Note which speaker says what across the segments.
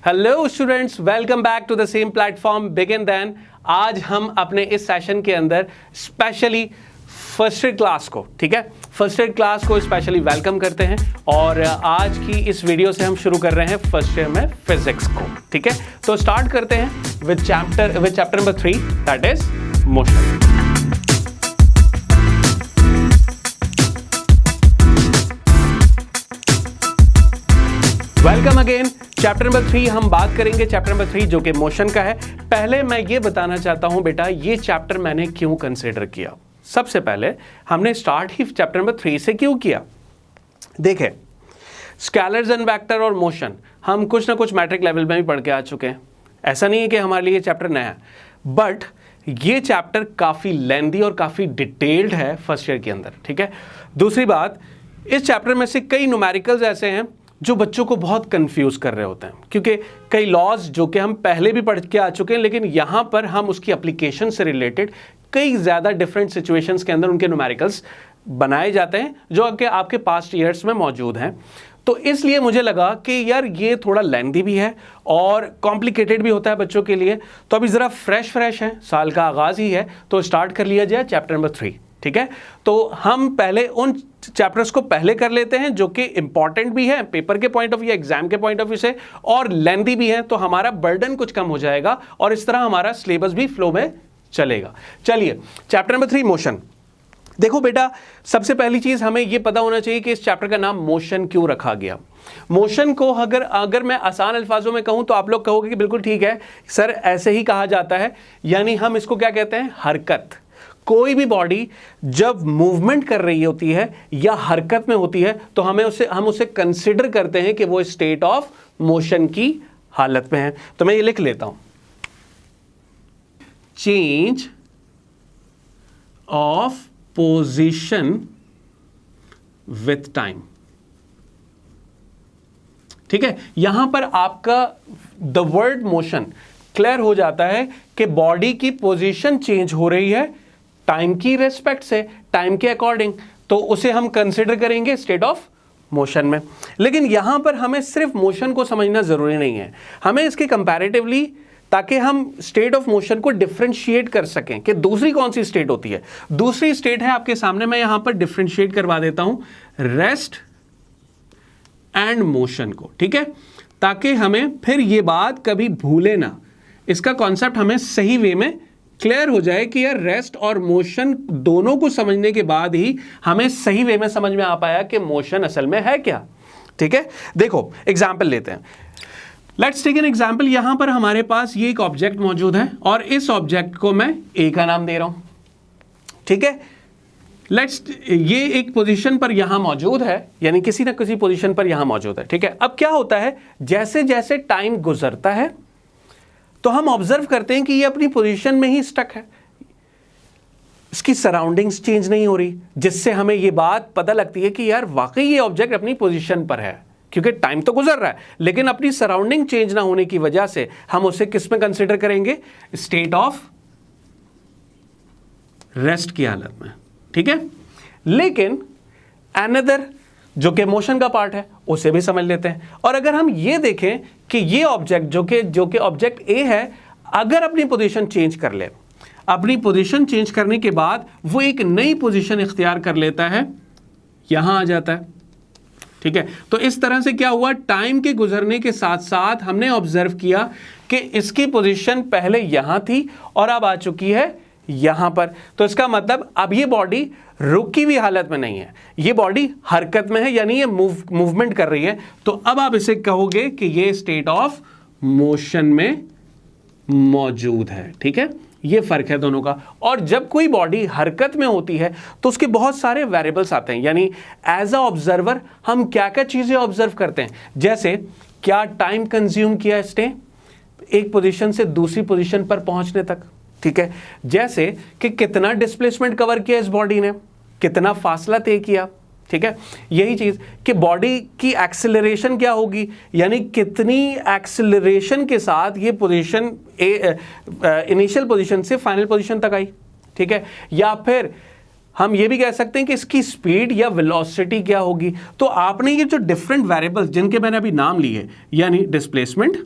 Speaker 1: Hello students, welcome back to the same platform begin then. आज हम अपने इस सेशन के अंदर स्पेशली फर्स्ट एड क्लास को, ठीक है, फर्स्ट एड क्लास को स्पेशली वेलकम करते हैं और आज की इस वीडियो से हम शुरू कर रहे हैं फर्स्ट ईयर में फिजिक्स को, ठीक है। तो स्टार्ट करते हैं with chapter number 3, that is motion. Welcome again. Chapter number 3 हम बात करेंगे, चैप्टर नंबर 3 जो कि मोशन का है। पहले मैं ये बताना चाहता हूं बेटा, ये चैप्टर मैंने क्यों कंसीडर किया। सबसे पहले हमने स्टार्ट ही चैप्टर नंबर 3 से क्यों किया। देखें, स्केलर्स एंड वेक्टर और मोशन हम कुछ ना कुछ मैट्रिक लेवल में भी पढ़ के आ चुके हैं। ऐसा नहीं है कि हमारे लिए ये चैप्टर नया है, बट ये चैप्टर काफ़ी लेंदी और काफ़ी डिटेल्ड है फर्स्ट ईयर के अंदर, ठीक है। दूसरी बात, इस चैप्टर में से कई न्यूमेरिकल्स ऐसे हैं जो बच्चों को बहुत कंफ्यूज कर रहे होते हैं, क्योंकि कई लॉज जो कि हम पहले भी पढ़ के आ चुके हैं, लेकिन यहाँ पर हम उसकी एप्लीकेशन से रिलेटेड कई ज़्यादा डिफरेंट सिचुएशंस के अंदर उनके न्यूमेरिकल्स बनाए जाते हैं जो कि आपके पास्ट ईयर्स में मौजूद हैं। तो इसलिए मुझे लगा कि यार ये थोड़ा लेंदी भी है और कॉम्प्लिकेटेड भी होता है बच्चों के लिए। तो अभी ज़रा फ्रेश है, साल का आगाज़ ही है, तो स्टार्ट कर लिया जाए चैप्टर नंबर 3, ठीक है। तो हम पहले उन चैप्टर्स को पहले कर लेते हैं जो कि इंपॉर्टेंट भी है पेपर के पॉइंट ऑफ व्यू, एग्जाम के पॉइंट ऑफ व्यू से, और लेंदी भी है, तो हमारा बर्डन कुछ कम हो जाएगा और इस तरह हमारा सिलेबस भी फ्लो में चलेगा। चलिए, चैप्टर नंबर 3 मोशन। देखो बेटा, सबसे पहली चीज हमें यह पता होना चाहिए कि इस चैप्टर का नाम मोशन क्यों रखा गया। मोशन को अगर मैं आसान अल्फाजों में कहूं तो आप लोग कहोगे कि बिल्कुल ठीक है सर, ऐसे ही कहा जाता है, यानी हम इसको क्या कहते हैं, हरकत। कोई भी बॉडी जब मूवमेंट कर रही होती है या हरकत में होती है तो हम उसे कंसिडर करते हैं कि वो स्टेट ऑफ मोशन की हालत में है। तो मैं ये लिख लेता हूं, change of position with time, ठीक है। यहां पर आपका द वर्ड मोशन क्लियर हो जाता है कि बॉडी की पोजीशन चेंज हो रही है टाइम की रेस्पेक्ट से, टाइम के अकॉर्डिंग, तो उसे हम कंसिडर करेंगे स्टेट ऑफ मोशन में। लेकिन यहां पर हमें सिर्फ मोशन को समझना जरूरी नहीं है, हमें इसके कंपैरेटिवली, ताकि हम स्टेट ऑफ मोशन को डिफरेंशिएट कर सकें कि दूसरी कौन सी स्टेट होती है। दूसरी स्टेट है आपके सामने, मैं यहां पर डिफरेंशिएट करवा देता हूं, रेस्ट एंड मोशन को, ठीक है, ताकि हमें फिर ये बात कभी भूले ना, इसका कॉन्सेप्ट हमें सही वे में क्लियर हो जाए कि यार रेस्ट और मोशन दोनों को समझने के बाद ही हमें सही वे में समझ में आ पाया कि मोशन असल में है क्या, ठीक है। देखो एग्जांपल लेते हैं, लेट्स टेक एन एग्जांपल। यहां पर हमारे पास ये एक ऑब्जेक्ट मौजूद है और इस ऑब्जेक्ट को मैं ए का नाम दे रहा हूं, ठीक है। ये एक पोजीशन पर यहां मौजूद है, यानी किसी ना किसी पोजीशन पर यहां मौजूद है, ठीक है। अब क्या होता है, जैसे जैसे टाइम गुजरता है तो हम ऑब्जर्व करते हैं कि ये अपनी पोजीशन में ही स्टक है, इसकी सराउंडिंग्स चेंज नहीं हो रही, जिससे हमें ये बात पता लगती है कि यार वाकई ये ऑब्जेक्ट अपनी पोजीशन पर है, क्योंकि टाइम तो गुजर रहा है लेकिन अपनी सराउंडिंग चेंज ना होने की वजह से हम उसे किस में कंसीडर करेंगे, स्टेट ऑफ रेस्ट की हालत में, ठीक है। लेकिन अनदर जो कि मोशन का पार्ट है उसे भी समझ लेते हैं। और अगर हम ये देखें कि ये ऑब्जेक्ट जो कि ऑब्जेक्ट ए है, अगर अपनी पोजीशन चेंज कर ले, अपनी पोजीशन चेंज करने के बाद वो एक नई पोजीशन इख्तियार कर लेता है, यहां आ जाता है, ठीक है। तो इस तरह से क्या हुआ, टाइम के गुजरने के साथ साथ हमने ऑब्जर्व किया कि इसकी पोजीशन पहले यहां थी और अब आ चुकी है यहां पर। तो इसका मतलब अब ये बॉडी रुकी हुई हालत में नहीं है, ये बॉडी हरकत में है, यानी ये मूवमेंट कर रही है। तो अब आप इसे कहोगे कि ये स्टेट ऑफ मोशन में मौजूद है, ठीक है। ये फर्क है दोनों का। और जब कोई बॉडी हरकत में होती है तो उसके बहुत सारे वेरिएबल्स आते हैं, यानी एज अ ऑब्जर्वर हम क्या क्या चीजें ऑब्जर्व करते हैं, जैसे क्या टाइम कंज्यूम किया इसने एक पोजीशन से दूसरी पोजीशन पर पहुंचने तक, ठीक है। जैसे कि कितना डिस्प्लेसमेंट कवर किया इस बॉडी ने, कितना फासला तय किया, ठीक है। यही चीज कि बॉडी की एक्सेलरेशन क्या होगी, यानी कितनी एक्सेलरेशन के साथ ये पोजीशन इनिशियल पोजीशन से फाइनल पोजीशन तक आई, ठीक है। या फिर हम ये भी कह सकते हैं कि इसकी स्पीड या वेलोसिटी क्या होगी। तो आपने ये जो डिफरेंट वेरिएबल्स जिनके मैंने अभी नाम लिए, यानी डिस्प्लेसमेंट,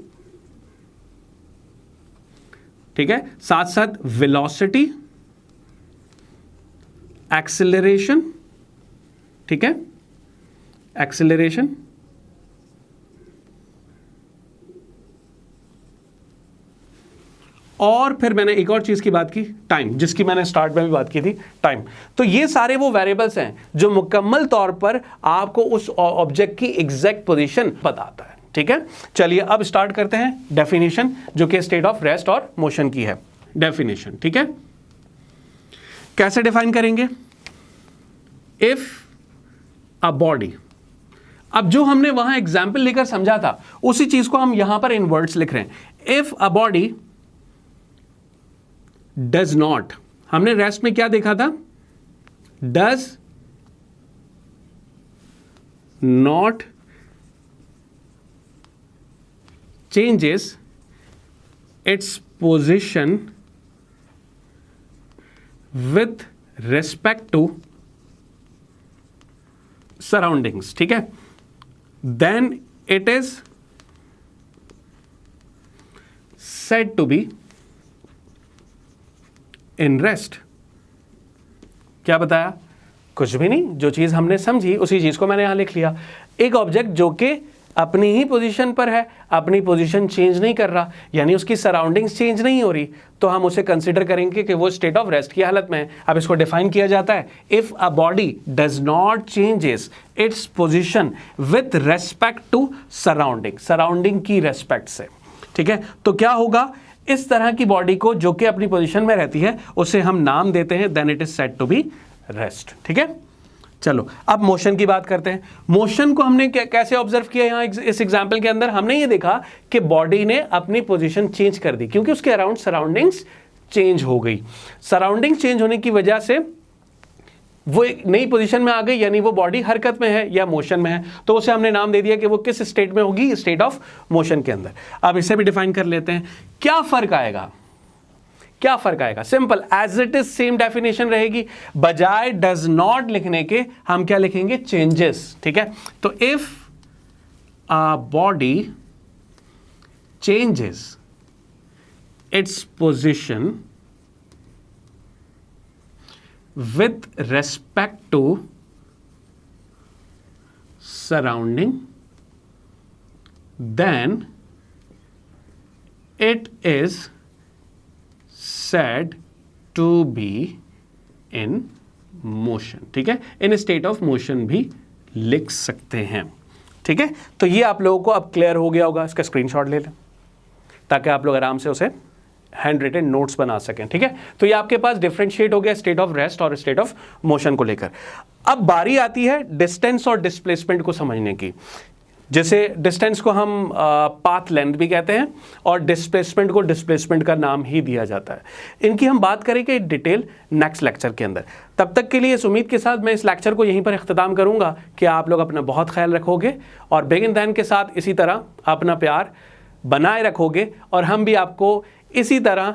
Speaker 1: ठीक है, साथ साथ वेलोसिटी, एक्सेलरेशन, ठीक है, एक्सेलरेशन, और फिर मैंने एक और चीज की बात की, टाइम, जिसकी मैंने स्टार्ट में भी बात की थी, टाइम। तो ये सारे वो वेरिएबल्स हैं जो मुकम्मल तौर पर आपको उस ऑब्जेक्ट की एग्जैक्ट पोजीशन बताता है। ठीक है, चलिए अब स्टार्ट करते हैं डेफिनेशन, जो कि स्टेट ऑफ रेस्ट और मोशन की है। डेफिनेशन, ठीक है, कैसे डिफाइन करेंगे? इफ अ बॉडी, अब जो हमने वहां एग्जाम्पल लेकर समझा था उसी चीज को हम यहां पर इन वर्ड्स लिख रहे हैं। If a body does not, हमने रेस्ट में क्या देखा था? Does not changes its position with respect to surroundings, ठीक है, then it is said to be in rest। क्या बताया? कुछ भी नहीं, जो चीज हमने समझी उसी चीज को मैंने यहां लिख लिया। एक ऑब्जेक्ट जो कि अपनी ही पोजीशन पर है, अपनी पोजीशन चेंज नहीं कर रहा, यानी उसकी सराउंडिंग्स चेंज नहीं हो रही, तो हम उसे कंसिडर करेंगे कि वो स्टेट ऑफ रेस्ट की हालत में है। अब इसको डिफाइन किया जाता है, if a body does not changes its position with respect to surrounding, surrounding की रेस्पेक्ट से। ठीक है, तो क्या होगा? इस तरह की बॉडी को जो कि अपनी पोजीशन में रहती है उसे हम नाम देते हैं, then it is said to be rest. ठीक है, चलो अब मोशन की बात करते हैं। मोशन को हमने कैसे ऑब्जर्व किया? यहां इस एग्जांपल के अंदर हमने ये देखा कि बॉडी ने अपनी पोजीशन चेंज कर दी क्योंकि उसके अराउंड सराउंडिंग्स चेंज हो गई। सराउंडिंग चेंज होने की वजह से वो एक नई पोजीशन में आ गई, यानी वो बॉडी हरकत में है या मोशन में है, तो उसे हमने नाम दे दिया कि वो किस स्टेट में होगी, स्टेट ऑफ मोशन के अंदर। अब इसे भी डिफाइन कर लेते हैं। क्या फर्क आएगा? क्या फर्क आएगा? Simple, as it is same definition रहेगी, बजाय डज नॉट लिखने के हम क्या लिखेंगे? चेंजेस। ठीक है, तो if a body changes its position with respect to surrounding, then it is said to be in motion। ठीक है, in state of motion भी लिख सकते हैं। ठीक है, तो ये आप लोगों को अब क्लियर हो गया होगा। इसका स्क्रीनशॉट ले लें ताकि आप लोग आराम से उसे हैंड रिटन नोट्स बना सकें। ठीक है, तो ये आपके पास डिफरेंशिएट हो गया स्टेट ऑफ रेस्ट और स्टेट ऑफ मोशन को लेकर। अब बारी आती है डिस्टेंस और डिस्प्लेसमेंट को समझने की। जैसे डिस्टेंस को हम पाथ लेंथ भी कहते हैं और डिस्प्लेसमेंट को डिस्प्लेसमेंट का नाम ही दिया जाता है। इनकी हम बात करेंगे डिटेल नेक्स्ट लेक्चर के अंदर। तब तक के लिए इस उम्मीद के साथ मैं इस लेक्चर को यहीं पर इख्तिताम करूंगा कि आप लोग अपना बहुत ख्याल रखोगे और बिगिन दैन के साथ इसी तरह अपना प्यार बनाए रखोगे, और हम भी आपको इसी तरह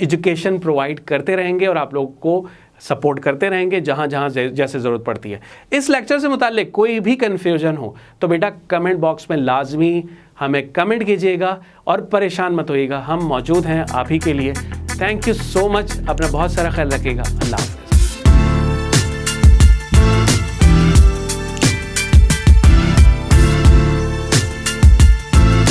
Speaker 1: एजुकेशन प्रोवाइड करते रहेंगे और आप लोगों को सपोर्ट करते रहेंगे जहाँ जहाँ जैसे ज़रूरत पड़ती है। इस लेक्चर से मुताल्लिक कोई भी कन्फ्यूजन हो तो बेटा कमेंट बॉक्स में लाजमी हमें कमेंट कीजिएगा और परेशान मत होइएगा, हम मौजूद हैं आप ही के लिए। थैंक यू सो मच, अपना बहुत सारा ख्याल रखिएगा। अल्लाह।